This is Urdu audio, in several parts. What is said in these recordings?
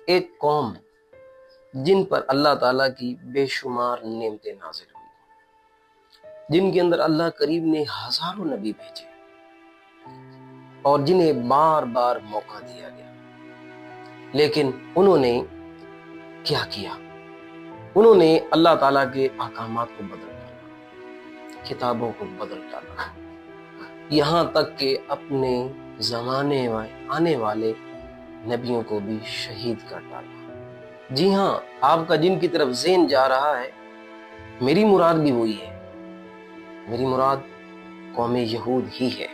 ایک قوم جن پر اللہ تعالیٰ کی بے شمار نعمتیں نازل ہوئی، جن کے اندر اللہ کریم نے ہزاروں نبی بھیجے اور جنہیں بار بار موقع دیا گیا، لیکن انہوں نے کیا کیا؟ انہوں نے اللہ تعالیٰ کے احکامات کو بدل ڈالا، کتابوں کو بدل ڈالا، یہاں تک کہ اپنے زمانے میں آنے والے نبیوں کو بھی شہید کر ڈالا۔ جی ہاں، آپ کا جن کی طرف ذہن جا رہا ہے، میری مراد بھی وہی ہے۔ میری مراد قوم یہود ہی ہے۔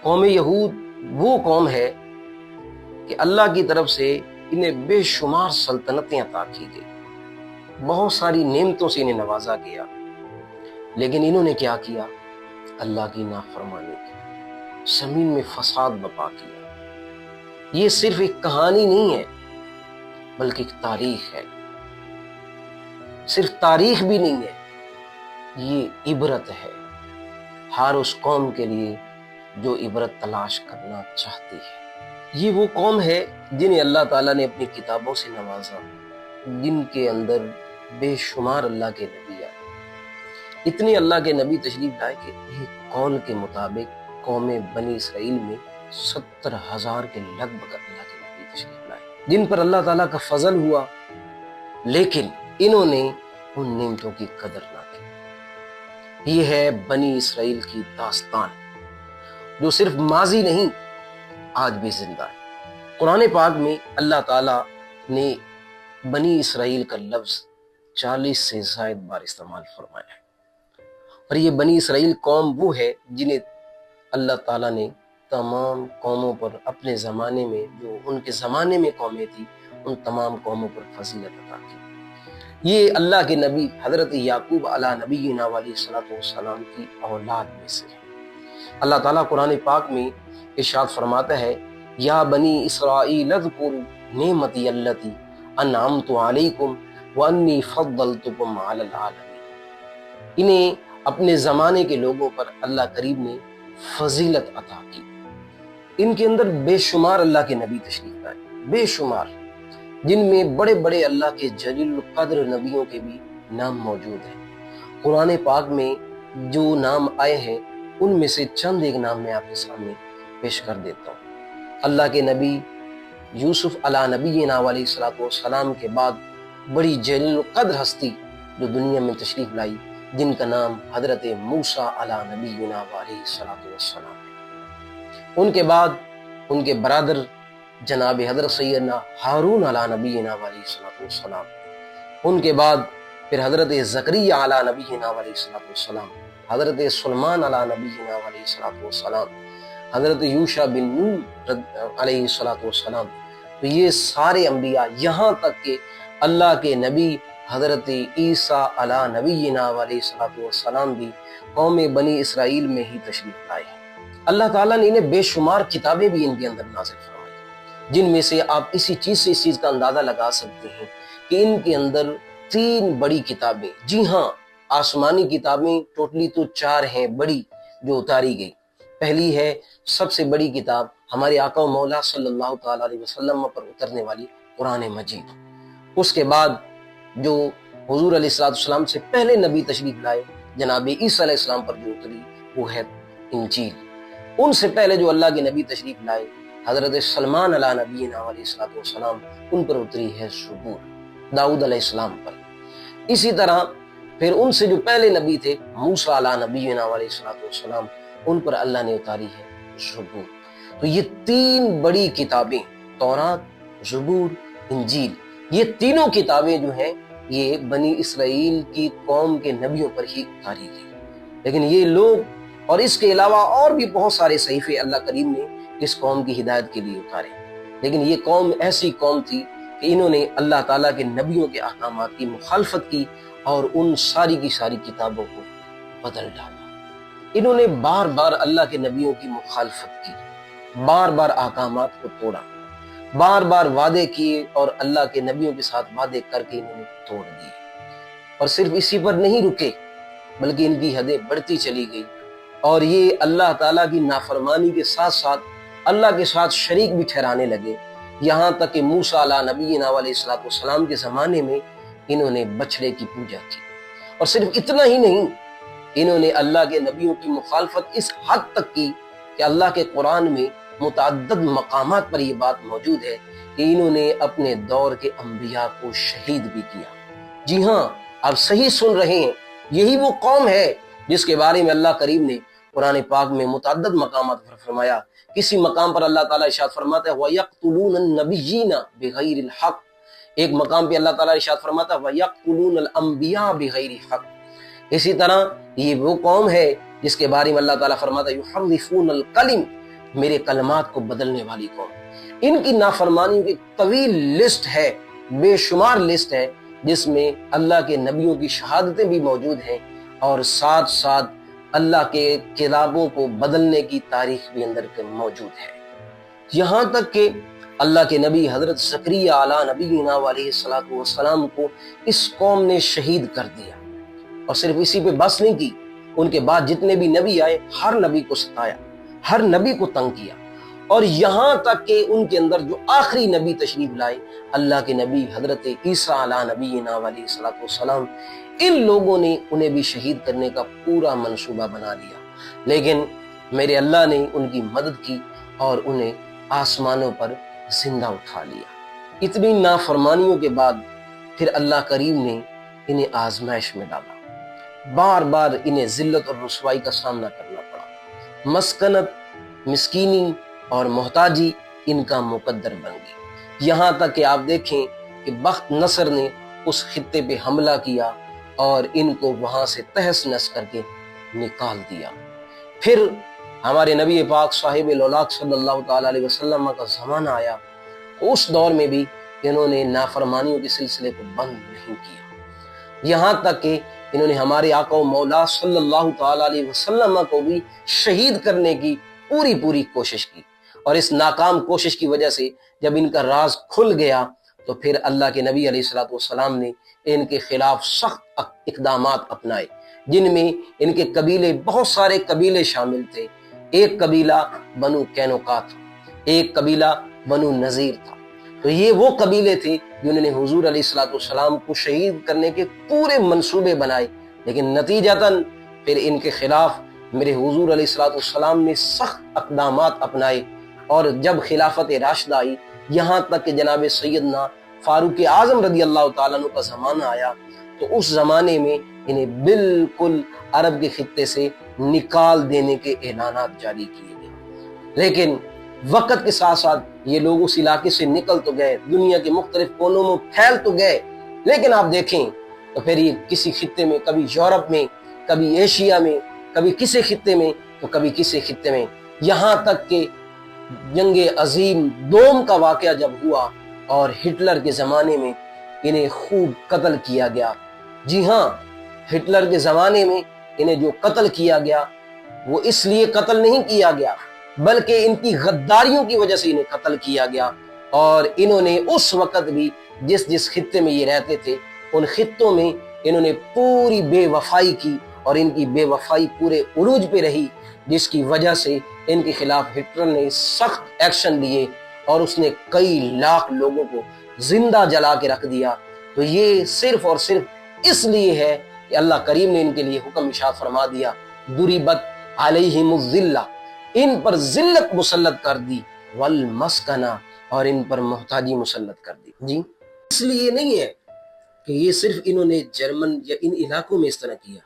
قوم یہود وہ قوم ہے کہ اللہ کی طرف سے انہیں بے شمار سلطنتیں عطا کی گئی، بہت ساری نعمتوں سے انہیں نوازا گیا، لیکن انہوں نے کیا کیا؟ اللہ کی نافرمانی کی، زمین میں فساد برپا کیا۔ یہ صرف ایک کہانی نہیں ہے بلکہ ایک تاریخ ہے۔ صرف تاریخ بھی نہیں ہے، یہ عبرت ہے ہر اس قوم کے لیے جو عبرت تلاش کرنا چاہتی ہے۔ یہ وہ قوم ہے جنہیں اللہ تعالیٰ نے اپنی کتابوں سے نوازا، جن کے اندر بے شمار اللہ کے نبی آئے۔ اتنے اللہ کے نبی تشریف لائے کہ ایک قول کے مطابق قوم بنی اسرائیل میں 70,000 کے لگ بھگ اللہ کے نبی تشریف لائے، جن پر اللہ تعالیٰ کا فضل ہوا، لیکن انہوں نے ان نعمتوں کی قدر نہ کی۔ یہ ہے بنی اسرائیل کی داستان، جو صرف ماضی نہیں، آج بھی زندہ ہے۔ قرآن پاک میں اللہ تعالیٰ نے بنی اسرائیل کا لفظ 40 سے زائد بار استعمال فرمایا ہے، اور یہ بنی اسرائیل قوم وہ ہے جنہیں اللہ تعالیٰ نے تمام قوموں پر اپنے زمانے میں، جو ان کے زمانے میں قومیں تھیں، ان تمام قوموں پر فضیلت عطا کی۔ یہ اللہ کے نبی حضرت یعقوب علیہ نبینا علیہ الصلوۃ والسلام کی اولاد میں سے ہے۔ اللہ تعالیٰ قرآن پاک میں ارشاد فرماتا ہے، یا بنی اسرائیل اذکروا نعمتی التی انعمت علیکم وانی فضلتکم علی العالمین۔ انہیں اپنے زمانے کے لوگوں پر اللہ کریم نے فضیلت عطا کی۔ ان کے اندر بے شمار اللہ کے نبی تشریف لائے، بے شمار، جن میں بڑے بڑے اللہ کے جلیل القدر نبیوں کے بھی نام موجود ہیں۔ قرآن پاک میں جو نام آئے ہیں، ان میں سے چند ایک نام میں آپ کے سامنے پیش کر دیتا ہوں۔ اللہ کے نبی یوسف علیہ نبینا علیہ الصلوۃ والسلام کے بعد بڑی جلیل القدر ہستی جو دنیا میں تشریف لائی، جن کا نام حضرت موسیٰ علیہ نبینا علیہ الصلوۃ والسلام ہے۔ ان کے بعد ان کے برادر جناب حضرت سیدنا ہارون علیہ نبینا علیہ الصلوۃ والسلام، ان کے بعد پھر حضرت زکریا علیہ نبینا علیہ الصلوۃ والسلام، حضرت سلیمان علیہ نبینا علیہ الصلوۃ والسلام، حضرت یوشع بن نون علیہ الصلوۃ والسلام۔ تو یہ سارے انبیاء، یہاں تک کہ اللہ کے نبی حضرت عیسیٰ علیہ نبینا علیہ الصلوۃ والسلام بھی قوم بنی اسرائیل میں ہی تشریف لائے ہیں۔ اللہ تعالیٰ نے انہیں بے شمار کتابیں بھی ان کے اندر نازل فرمائی، جن میں سے آپ اسی چیز سے اس چیز کا اندازہ لگا سکتے ہیں کہ ان کے اندر 3 بڑی کتابیں، جی ہاں آسمانی کتابیں ٹوٹلی تو 4 ہیں بڑی جو اتاری گئی۔ پہلی ہے سب سے بڑی کتاب ہمارے آقا و مولا صلی اللہ تعالیٰ علیہ وسلم پر اترنے والی قرآن مجید۔ اس کے بعد جو حضور علیہ السلام سے پہلے نبی تشریف لائے جناب عیسیٰ علیہ السلام پر جو اتری، وہ ہے انجیل۔ ان سے پہلے جو اللہ کے نبی تشریف لائے حضرت سلمان علیہ نبینا علیہ السلام، ان پر اتری ہے زبور، داؤد علیہ السلام پر۔ اسی طرح پھر ان سے جو پہلے نبی تھے موسیٰ علیہ نبینا علیہ السلام، ان پر اللہ نے اتاری ہے زبور۔ تو یہ 3 بڑی کتابیں، تورات، زبور، انجیل، یہ تینوں کتابیں جو ہیں یہ بنی اسرائیل کی قوم کے نبیوں پر ہی اتاری گئی۔ لیکن یہ لوگ اور اس کے علاوہ اور بھی بہت سارے صحیفے اللہ کریم نے اس قوم کی ہدایت کے لیے اتارے، لیکن یہ قوم ایسی قوم تھی کہ انہوں نے اللہ تعالیٰ کے نبیوں کے احکامات کی مخالفت کی اور ان ساری کی ساری کتابوں کو بدل ڈالا۔ انہوں نے بار بار اللہ کے نبیوں کی مخالفت کی، بار بار احکامات کو توڑا، بار بار وعدے کیے اور اللہ کے نبیوں کے ساتھ وعدے کر کے انہوں نے توڑ دیے۔ اور صرف اسی پر نہیں رکے بلکہ ان کی حدیں بڑھتی چلی گئی، اور یہ اللہ تعالیٰ کی نافرمانی کے ساتھ ساتھ اللہ کے ساتھ شریک بھی ٹھہرانے لگے، یہاں تک کہ موسیٰ علیہ نبینا علیہ السلام کے زمانے میں انہوں نے بچھڑے کی پوجا کی۔ اور صرف اتنا ہی نہیں، انہوں نے اللہ کے نبیوں کی مخالفت اس حد تک کی کہ اللہ کے قرآن میں متعدد مقامات پر یہ بات موجود ہے کہ انہوں نے اپنے دور کے انبیاء کو شہید بھی کیا۔ جی ہاں، آپ صحیح سن رہے ہیں، یہی وہ قوم ہے جس کے بارے میں اللہ کریم نے قرآن پاک میں متعدد مقامات پر فرمایا۔ کسی مقام پر اللہ تعالیٰ ارشاد فرماتا ہے وَيَقْتُلُونَ النَّبِيِّينَ بِغَيْرِ الْحَقِّ، ایک مقام پہ اللہ تعالیٰ ارشاد فرماتا ہے وَيَقْتُلُونَ الْأَنْبِيَاءَ بِغَيْرِ حَقٍّ۔ اسی طرح یہ وہ قوم ہے جس کے بارے میں اللہ تعالیٰ فرماتا ہے يُحَرِّفُونَ الْكَلِمَ، میرے کلمات کو بدلنے والی قوم۔ ان کی نافرمانیوں کی طویل لسٹ ہے، بے شمار لسٹ ہے، جس میں اللہ کے نبیوں کی شہادتیں بھی موجود ہیں اور ساتھ ساتھ اللہ کے کتابوں کو بدلنے کی تاریخ بھی اندر کے موجود ہے۔ یہاں تک کہ اللہ کے نبی حضرت زکریہ علیہ نبینا علیہ السلام کو اس قوم نے شہید کر دیا، اور صرف اسی پہ بس نہیں کی، ان کے بعد جتنے بھی نبی آئے ہر نبی کو ستایا، ہر نبی کو تنگ کیا، اور یہاں تک کہ ان کے اندر جو آخری نبی تشریف لائے اللہ کے نبی حضرت عیسیٰ علیہ نبینا علیہ السلام، ان لوگوں نے انہیں بھی شہید کرنے کا پورا منصوبہ بنا لیا، لیکن میرے اللہ نے ان کی مدد کی اور انہیں آسمانوں پر زندہ اٹھا لیا۔ اتنی نافرمانیوں کے بعد پھر اللہ کریم نے انہیں آزمائش میں ڈالا، بار بار انہیں ذلت اور رسوائی کا سامنا کرنا پڑا، مسکنت، مسکینی اور محتاجی ان کا مقدر بن گئی، یہاں تک کہ آپ دیکھیں کہ بخت نصر نے اس خطے پہ حملہ کیا اور ان کو وہاں سے تہس نہس کر کے نکال دیا۔ پھر ہمارے نبی پاک صاحب الاولاق صلی اللہ تعالیٰ علیہ وسلم کا زمانہ آیا، اس دور میں بھی انہوں نے نافرمانیوں کے سلسلے کو بند نہیں کیا، یہاں تک کہ انہوں نے ہمارے آقا و مولا صلی اللہ تعالیٰ علیہ وسلم کو بھی شہید کرنے کی پوری کوشش کی، اور اس ناکام کوشش کی وجہ سے جب ان کا راز کھل گیا تو پھر اللہ کے نبی علیہ السلام نے ان کے خلاف سخت اقدامات اپنائے، جن میں ان کے قبیلے، بہت سارے قبیلے شامل تھے۔ ایک قبیلہ بنو قینقاع تھا، ایک قبیلہ بنو نذیر تھا، تو یہ وہ قبیلے تھے جنہوں نے حضور علیہ السلام کو شہید کرنے کے پورے منصوبے بنائے، لیکن نتیجتاً پھر ان کے خلاف میرے حضور علیہ السلام نے سخت اقدامات اپنائے، اور جب خلافت راشدہ آئی، یہاں تک کہ جناب سیدنا فاروق اعظم رضی اللہ تعالیٰ عنہ کا زمانہ آیا، تو اس زمانے میں انہیں بالکل عرب کے خطے سے نکال دینے کے اعلانات جاری کیے گئے، لیکن وقت کے ساتھ ساتھ یہ لوگ اس علاقے سے نکل تو گئے، دنیا کے مختلف کونوں میں پھیل تو گئے، لیکن آپ دیکھیں تو پھر یہ کسی خطے میں، کبھی یورپ میں، کبھی ایشیا میں، کبھی کسی خطے میں تو کبھی کسی خطے میں، یہاں تک کہ جنگ عظیم دوم کا واقعہ جب ہوا اور ہٹلر کے زمانے میں انہیں خوب قتل کیا گیا۔ جی ہاں، ہٹلر کے زمانے میں انہیں جو قتل کیا گیا وہ اس لیے قتل نہیں کیا گیا بلکہ ان کی غداریوں کی وجہ سے انہیں قتل کیا گیا، اور انہوں نے اس وقت بھی جس خطے میں یہ رہتے تھے ان خطوں میں انہوں نے پوری بے وفائی کی، اور ان کی بے وفائی پورے عروج پہ رہی، جس کی وجہ سے ان کے خلاف ہٹلر نے سخت ایکشن لیے اور اس نے کئی لاکھ لوگوں کو زندہ جلا کے رکھ دیا۔ تو یہ صرف اور صرف اس لیے ہے کہ اللہ کریم نے ان کے لیے حکم ارشاد فرما دیا ضربت علیہم الذلہ، ان پر ذلت مسلط کر دی، والمسکنہ، اور ان پر محتاجی مسلط کر دی۔ جی اس لیے نہیں ہے کہ یہ صرف انہوں نے جرمن یا ان علاقوں میں اس طرح کیا،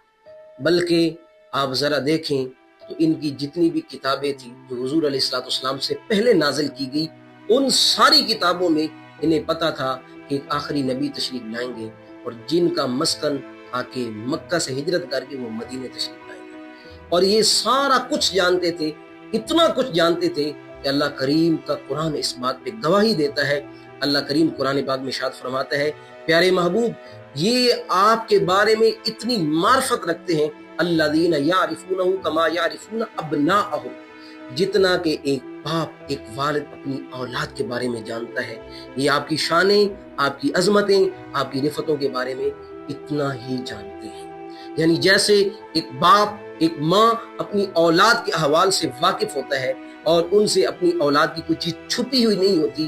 بلکہ آپ ذرا دیکھیں تو ان کی جتنی بھی کتابیں تھیں جو حضور علیہ السلام سے پہلے نازل کی گئی، ان ساری کتابوں میں انہیں پتا تھا کہ ایک آخری نبی تشریف لائیں گے، اور جن کا مسکن آ کے مکہ سے ہجرت کر کے وہ مدینے تشریف لائیں گے، اور یہ سارا کچھ جانتے تھے، اتنا کچھ جانتے تھے کہ اللہ کریم کا قرآن اس بات پہ گواہی دیتا ہے۔ اللہ کریم قرآن پاک میں ارشاد فرماتا ہے پیارے محبوب، یہ آپ کے بارے میں اتنی معرفت رکھتے ہیں، الذین یعرفونہ کما یعرفون ابناءہم، جتنا کہ ایک باپ، ایک والد اپنی اولاد کے بارے میں جانتا ہے، یہ آپ کی شانیں، آپ کی عظمتیں، آپ کی رفتوں کے بارے میں اتنا ہی جانتے ہیں۔ یعنی جیسے ایک باپ، ایک ماں اپنی اولاد کے احوال سے واقف ہوتا ہے اور ان سے اپنی اولاد کی کوئی چیز چھپی ہوئی نہیں ہوتی،